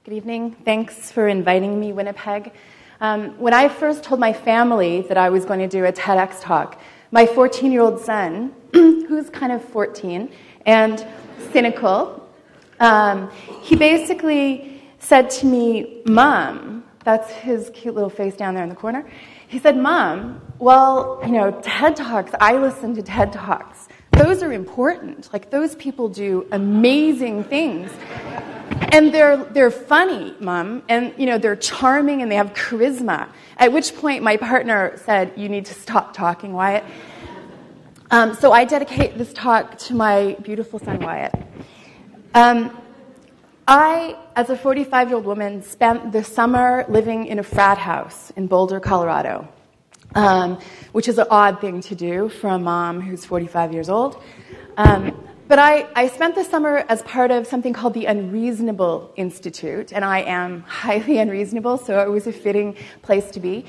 Good evening. Thanks for inviting me, Winnipeg. When I first told my family that I was going to do a TEDx talk, my 14-year-old son, who's kind of 14 and cynical, he basically said to me, "Mom," that's his cute little face down there in the corner. He said, "Mom, well, TED Talks, I listen to TED Talks. Those are important. Like, those people do amazing things. And they're funny, Mom, and, they're charming and they have charisma." At which point my partner said, "You need to stop talking, Wyatt." So I dedicate this talk to my beautiful son, Wyatt. I, as a 45-year-old woman, spent the summer living in a frat house in Boulder, Colorado, which is an odd thing to do for a mom who's 45 years old. But I spent the summer as part of something called the Unreasonable Institute, and I am highly unreasonable, so it was a fitting place to be.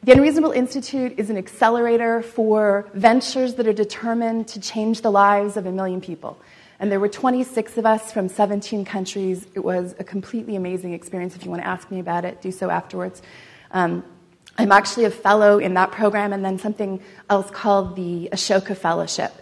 The Unreasonable Institute is an accelerator for ventures that are determined to change the lives of 1 million people. And there were 26 of us from 17 countries. It was a completely amazing experience. If you want to ask me about it, do so afterwards. I'm actually a fellow in that program, and then something else called the Ashoka Fellowship.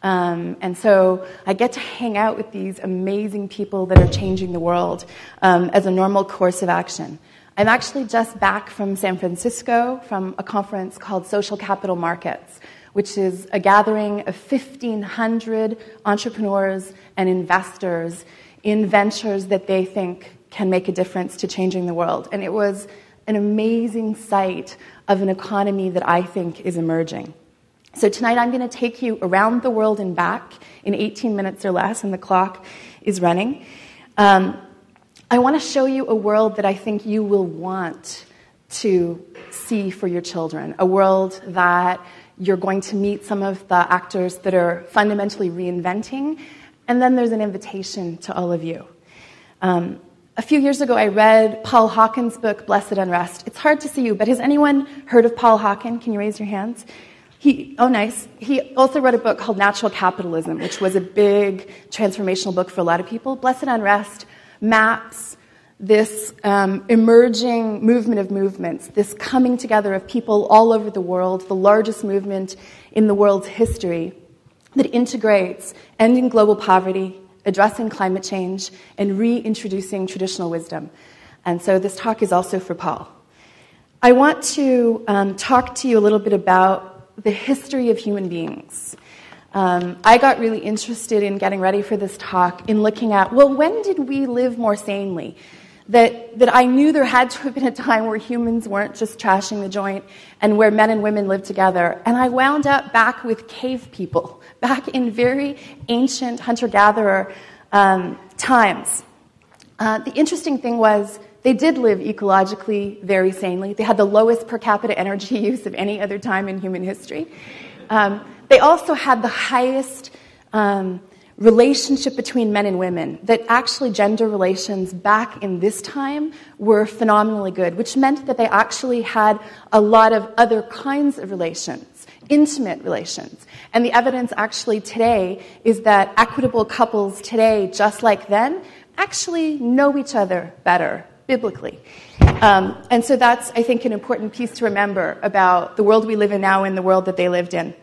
And so I get to hang out with these amazing people that are changing the world as a normal course of action. I'm actually just back from San Francisco from a conference called Social Capital Markets, which is a gathering of 1,500 entrepreneurs and investors in ventures that they think can make a difference to changing the world. And it was an amazing sight of an economy that I think is emerging. So tonight I'm going to take you around the world and back in 18 minutes or less, and the clock is running. I want to show you a world that I think you will want to see for your children, a world that you're going to meet some of the actors that are fundamentally reinventing, and then there's an invitation to all of you. A few years ago, I read Paul Hawken's book, Blessed Unrest. It's hard to see you, but has anyone heard of Paul Hawken? Can you raise your hands? Nice. He also wrote a book called Natural Capitalism, which was a big transformational book for a lot of people. Blessed Unrest maps this emerging movement of movements, this coming together of people all over the world, the largest movement in the world's history that integrates ending global poverty, addressing climate change, and reintroducing traditional wisdom. And so this talk is also for Paul. I want to talk to you a little bit about the history of human beings. I got really interested in getting ready for this talk in looking at, when did we live more sanely? That I knew there had to have been a time where humans weren't just trashing the joint and where men and women lived together. And I wound up back with cave people, back in very ancient hunter-gatherer times. The interesting thing was they did live ecologically very sanely. They had the lowest per capita energy use of any other time in human history. They also had the highest relationship between men and women, that actually gender relations back in this time were phenomenally good, which meant that they actually had a lot of other kinds of relations, intimate relations. And the evidence actually today is that equitable couples today, just like then, actually know each other better, biblically. And so that's, I think, an important piece to remember about the world we live in now and the world that they lived in.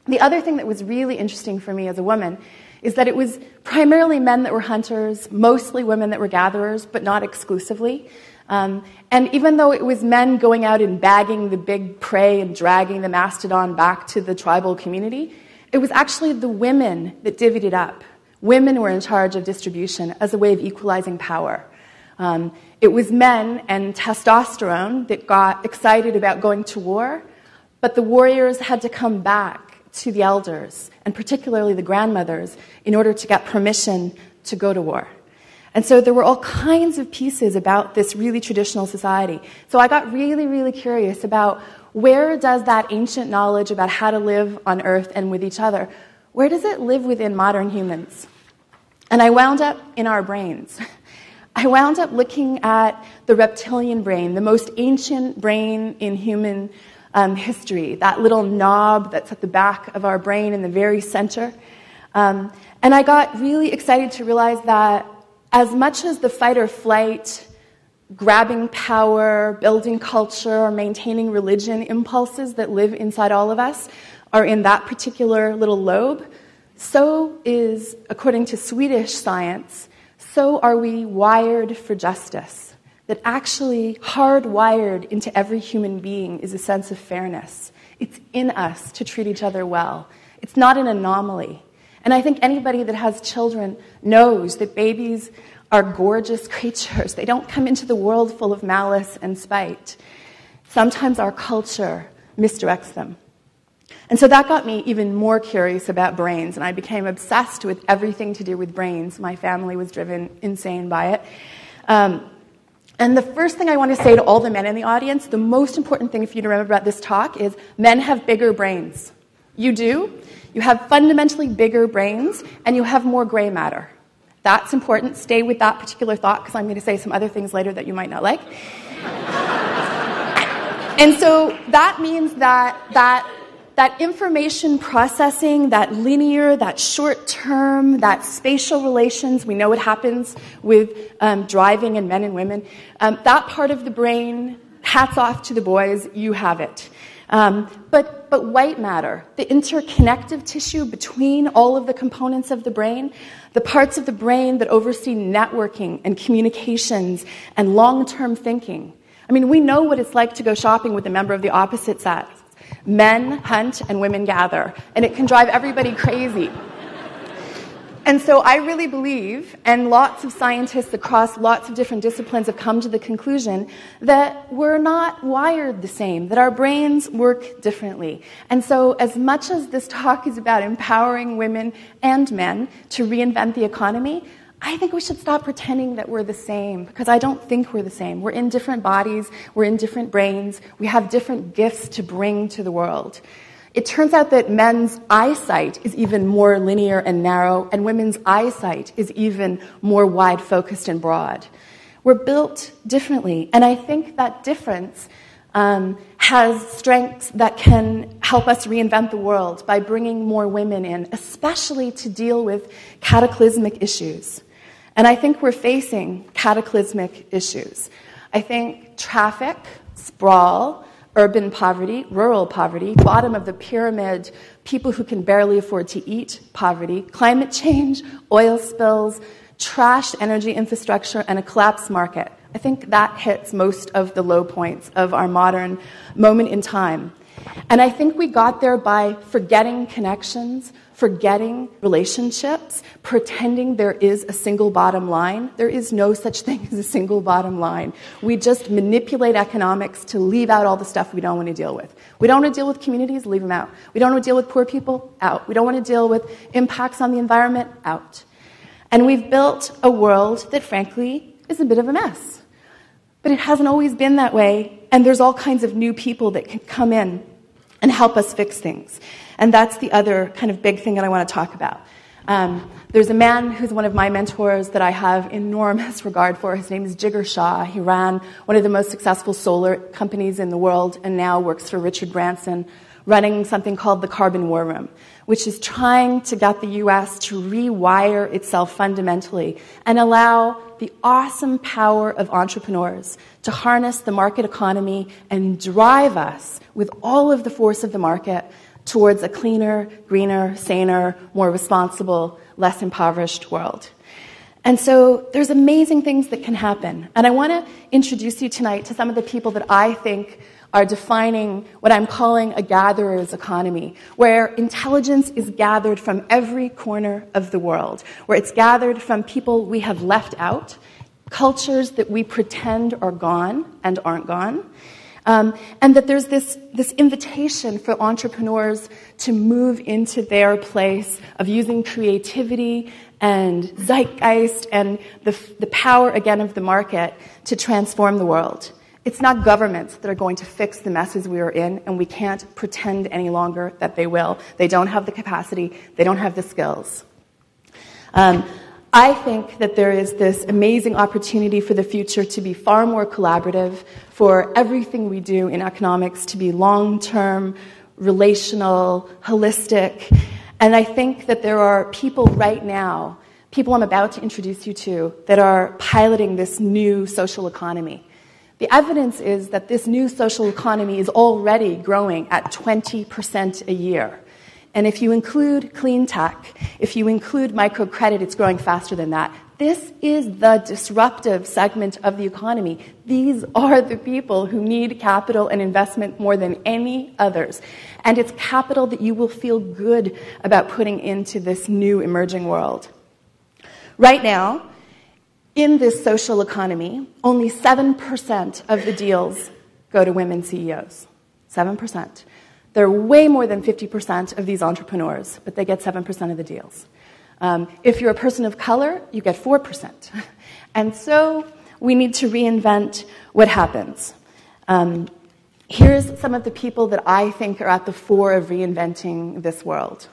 The other thing that was really interesting for me as a woman is that it was primarily men that were hunters, mostly women that were gatherers, but not exclusively. And even though it was men going out and bagging the big prey and dragging the mastodon back to the tribal community, it was actually the women that divvied it up. Women were in charge of distribution as a way of equalizing power. It was men and testosterone that got excited about going to war, but the warriors had to come back to the elders, and particularly the grandmothers, in order to get permission to go to war. And so there were all kinds of pieces about this really traditional society. So I got really, really curious about where does that ancient knowledge about how to live on Earth and with each other, where does it live within modern humans? And I wound up in our brains. I wound up looking at the reptilian brain, the most ancient brain in human history, that little knob that's at the back of our brain in the very center. And I got really excited to realize that as much as the fight or flight grabbing power, building culture, maintaining religion impulses that live inside all of us are in that particular little lobe, so is, according to Swedish science, so are we wired for justice. That actually hardwired into every human being is a sense of fairness. It's in us to treat each other well. It's not an anomaly. And I think anybody that has children knows that babies are gorgeous creatures. They don't come into the world full of malice and spite. Sometimes our culture misdirects them. And so that got me even more curious about brains, and I became obsessed with everything to do with brains. My family was driven insane by it. And the first thing I want to say to all the men in the audience, the most important thing for you to remember about this talk is men have bigger brains. You do. You have fundamentally bigger brains, and you have more gray matter. That's important. Stay with that particular thought, because I'm going to say some other things later that you might not like. And so that means that information processing, that linear, that short-term, that spatial relations, we know what happens with driving and men and women, that part of the brain, hats off to the boys, you have it. But white matter, the interconnective tissue between all of the components of the brain, the parts of the brain that oversee networking and communications and long-term thinking. I mean, we know what it's like to go shopping with a member of the opposite sex. Men hunt and women gather, and it can drive everybody crazy. And so I really believe, and lots of scientists across lots of different disciplines have come to the conclusion that we're not wired the same, that our brains work differently. And so as much as this talk is about empowering women and men to reinvent the economy, I think we should stop pretending that we're the same, because I don't think we're the same. We're in different bodies, we're in different brains, we have different gifts to bring to the world. It turns out that men's eyesight is even more linear and narrow, and women's eyesight is even more wide-focused and broad. We're built differently, and I think that difference has strengths that can help us reinvent the world by bringing more women in, especially to deal with cataclysmic issues. And I think we're facing cataclysmic issues. I think traffic, sprawl, urban poverty, rural poverty, bottom of the pyramid, people who can barely afford to eat, poverty, climate change, oil spills, trashed energy infrastructure, and a collapsed market. I think that hits most of the low points of our modern moment in time. And I think we got there by forgetting connections, forgetting relationships, pretending there is a single bottom line. There is no such thing as a single bottom line. We just manipulate economics to leave out all the stuff we don't want to deal with. We don't want to deal with communities, leave them out. We don't want to deal with poor people, out. We don't want to deal with impacts on the environment, out. And we've built a world that, frankly, is a bit of a mess. But it hasn't always been that way, and there's all kinds of new people that can come in and help us fix things. And that's the other kind of big thing that I want to talk about. There's a man who's one of my mentors that I have enormous regard for. His name is Jigar Shah. He ran one of the most successful solar companies in the world and now works for Richard Branson, running something called the Carbon War Room, which is trying to get the U.S. to rewire itself fundamentally and allow the awesome power of entrepreneurs to harness the market economy and drive us with all of the force of the market towards a cleaner, greener, saner, more responsible, less impoverished world. And so there's amazing things that can happen. And I want to introduce you tonight to some of the people that I think are defining what I'm calling a gatherer's economy, where intelligence is gathered from every corner of the world, where it's gathered from people we have left out, cultures that we pretend are gone and aren't gone, and that there's this invitation for entrepreneurs to move into their place of using creativity and zeitgeist and the power, again, of the market to transform the world. It's not governments that are going to fix the messes we are in, and we can't pretend any longer that they will. They don't have the capacity. They don't have the skills. I think that there is this amazing opportunity for the future to be far more collaborative, for everything we do in economics to be long-term, relational, holistic. And I think that there are people right now people I'm about to introduce you to that are piloting this new social economy. The evidence is that this new social economy is already growing at 20% a year. And if you include clean tech, if you include microcredit, it's growing faster than that. This is the disruptive segment of the economy. These are the people who need capital and investment more than any others. And it's capital that you will feel good about putting into this new emerging world. Right now, in this social economy, only 7% of the deals go to women CEOs. 7%. There are way more than 50% of these entrepreneurs, but they get 7% of the deals. If you're a person of color, you get 4%. And so we need to reinvent what happens. Here's some of the people that I think are at the fore of reinventing this world.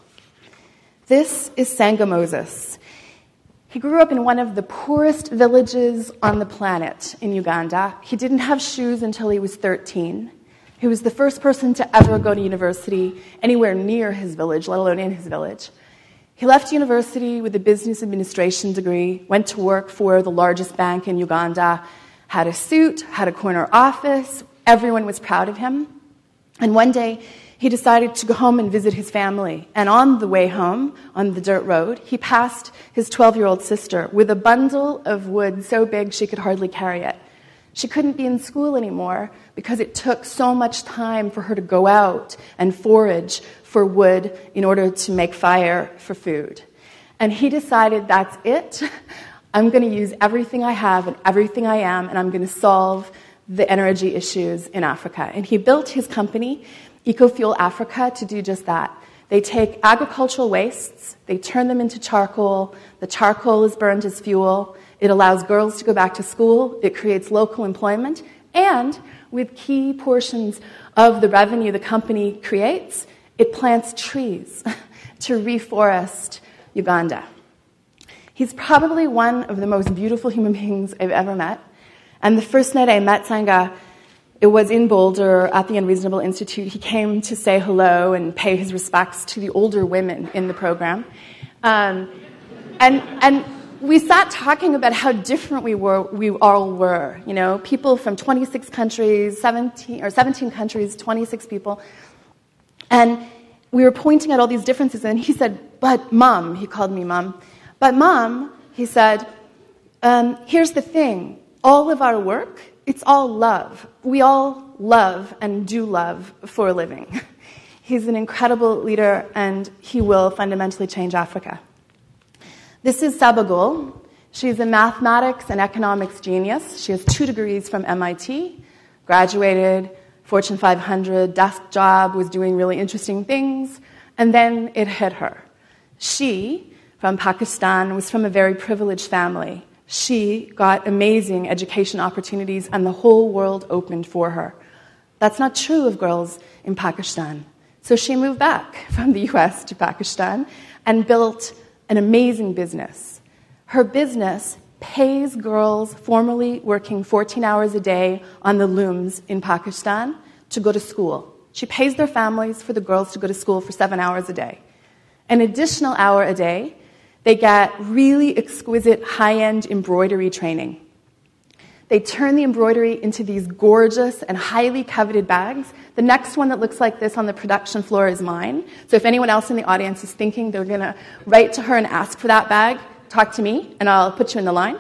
This is Sangha Moses. He grew up in one of the poorest villages on the planet in Uganda. He didn't have shoes until he was 13. He was the first person to ever go to university anywhere near his village, let alone in his village. He left university with a business administration degree, went to work for the largest bank in Uganda, had a suit, had a corner office. Everyone was proud of him. And one day, he decided to go home and visit his family. And on the way home, on the dirt road, he passed his 12-year-old sister with a bundle of wood so big she could hardly carry it. She couldn't be in school anymore because it took so much time for her to go out and forage for wood in order to make fire for food. And he decided, that's it. I'm going to use everything I have and everything I am, and I'm going to solve the energy issues in Africa. And he built his company, EcoFuel Africa, to do just that. They take agricultural wastes, they turn them into charcoal, the charcoal is burned as fuel, it allows girls to go back to school, it creates local employment, and with key portions of the revenue the company creates, it plants trees to reforest Uganda. He's probably one of the most beautiful human beings I've ever met. And the first night I met Sangha, it was in Boulder at the Unreasonable Institute. He came to say hello and pay his respects to the older women in the program. And we sat talking about how different we all were. You know, people from 26 countries, 17 countries, 26 people. And we were pointing at all these differences, and he said, but Mom, he called me Mom. But Mom, he said, here's the thing. All of our work, it's all love. We all love and do love for a living. He's an incredible leader, and he will fundamentally change Africa. This is Subbable. She's a mathematics and economics genius. She has 2 degrees from MIT, graduated, Fortune 500, desk job, was doing really interesting things, and then it hit her. She, from Pakistan, was from a very privileged family. She got amazing education opportunities, and the whole world opened for her. That's not true of girls in Pakistan. So she moved back from the US to Pakistan and built an amazing business. Her business pays girls formerly working 14 hours a day on the looms in Pakistan to go to school. She pays their families for the girls to go to school for 7 hours a day. An additional hour a day, they get really exquisite high-end embroidery training. They turn the embroidery into these gorgeous and highly coveted bags. The next one that looks like this on the production floor is mine. So if anyone else in the audience is thinking they're going to write to her and ask for that bag, talk to me, and I'll put you in the line.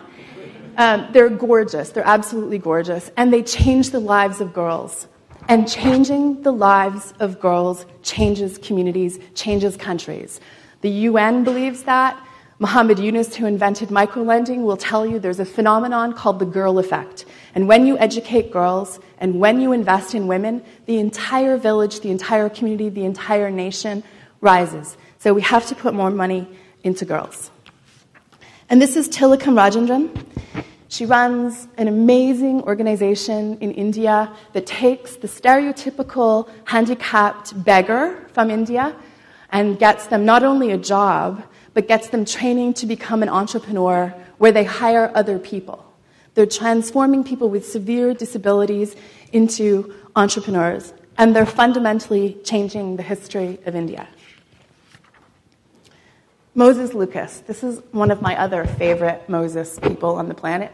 They're gorgeous. They're absolutely gorgeous. And they change the lives of girls. And changing the lives of girls changes communities, changes countries. The UN believes that. Muhammad Yunus, who invented microlending, will tell you there's a phenomenon called the girl effect. And when you educate girls and when you invest in women, the entire village, the entire community, the entire nation rises. So we have to put more money into girls. And this is Tilakam Rajendran. She runs an amazing organization in India that takes the stereotypical handicapped beggar from India and gets them not only a job, but gets them training to become an entrepreneur where they hire other people. They're transforming people with severe disabilities into entrepreneurs, and they're fundamentally changing the history of India. Moses Lucas. This is one of my other favorite Moses people on the planet.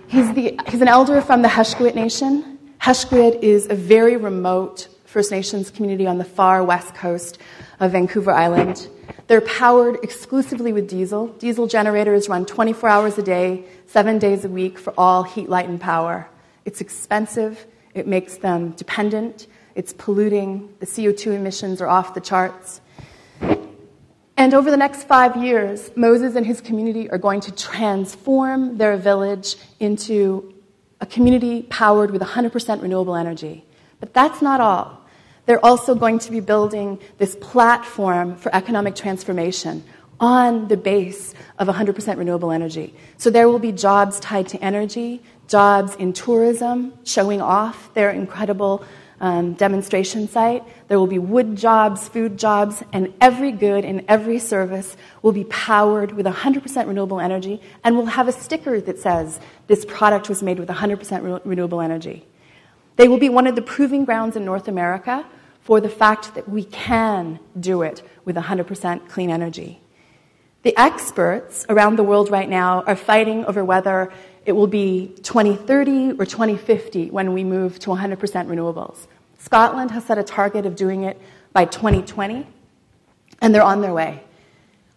He's an elder from the Heshkowit Nation. Heshkowit is a very remote First Nations community on the far west coast of Vancouver Island. They're powered exclusively with diesel. Diesel generators run 24 hours a day, 7 days a week for all heat, light, and power. It's expensive. It makes them dependent. It's polluting. The CO2 emissions are off the charts. And over the next 5 years, Moses and his community are going to transform their village into a community powered with 100% renewable energy. But that's not all. They're also going to be building this platform for economic transformation on the base of 100% renewable energy. So there will be jobs tied to energy, jobs in tourism, showing off their incredible demonstration site. There will be wood jobs, food jobs, and every good and every service will be powered with 100% renewable energy and will have a sticker that says this product was made with 100% renewable energy. They will be one of the proving grounds in North America for the fact that we can do it with 100% clean energy. The experts around the world right now are fighting over whether it will be 2030 or 2050 when we move to 100% renewables. Scotland has set a target of doing it by 2020, and they're on their way.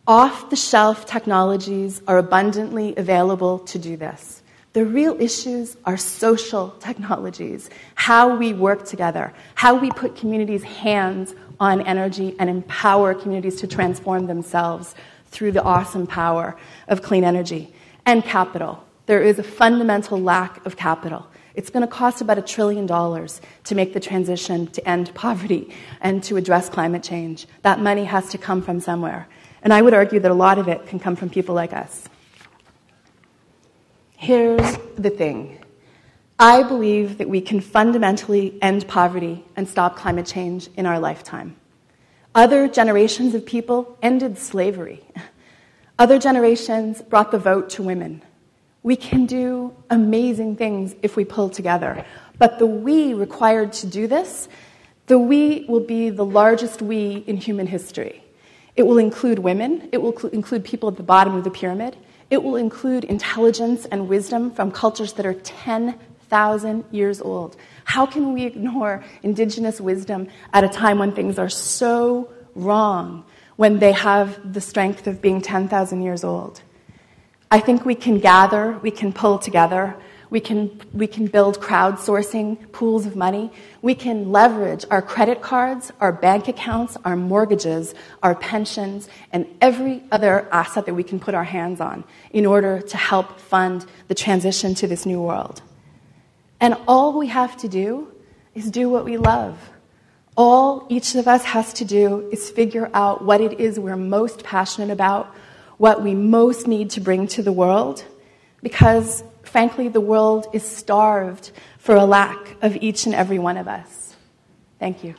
Off-the-shelf technologies are abundantly available to do this. The real issues are social technologies, how we work together, how we put communities' hands on energy and empower communities to transform themselves through the awesome power of clean energy. And capital. There is a fundamental lack of capital. It's going to cost about $1 trillion to make the transition to end poverty and to address climate change. That money has to come from somewhere. And I would argue that a lot of it can come from people like us. Here's the thing. I believe that we can fundamentally end poverty and stop climate change in our lifetime. Other generations of people ended slavery. Other generations brought the vote to women. We can do amazing things if we pull together. But the we required to do this, the we will be the largest we in human history. It will include women. It will include people at the bottom of the pyramid. It will include intelligence and wisdom from cultures that are 10,000 years old. How can we ignore Indigenous wisdom at a time when things are so wrong, when they have the strength of being 10,000 years old? I think we can gather, we can pull together, we can build crowdsourcing pools of money, we can leverage our credit cards, our bank accounts, our mortgages, our pensions, and every other asset that we can put our hands on in order to help fund the transition to this new world. And all we have to do is do what we love. All each of us has to do is figure out what it is we're most passionate about, what we most need to bring to the world, because, frankly, the world is starved for a lack of each and every one of us. Thank you.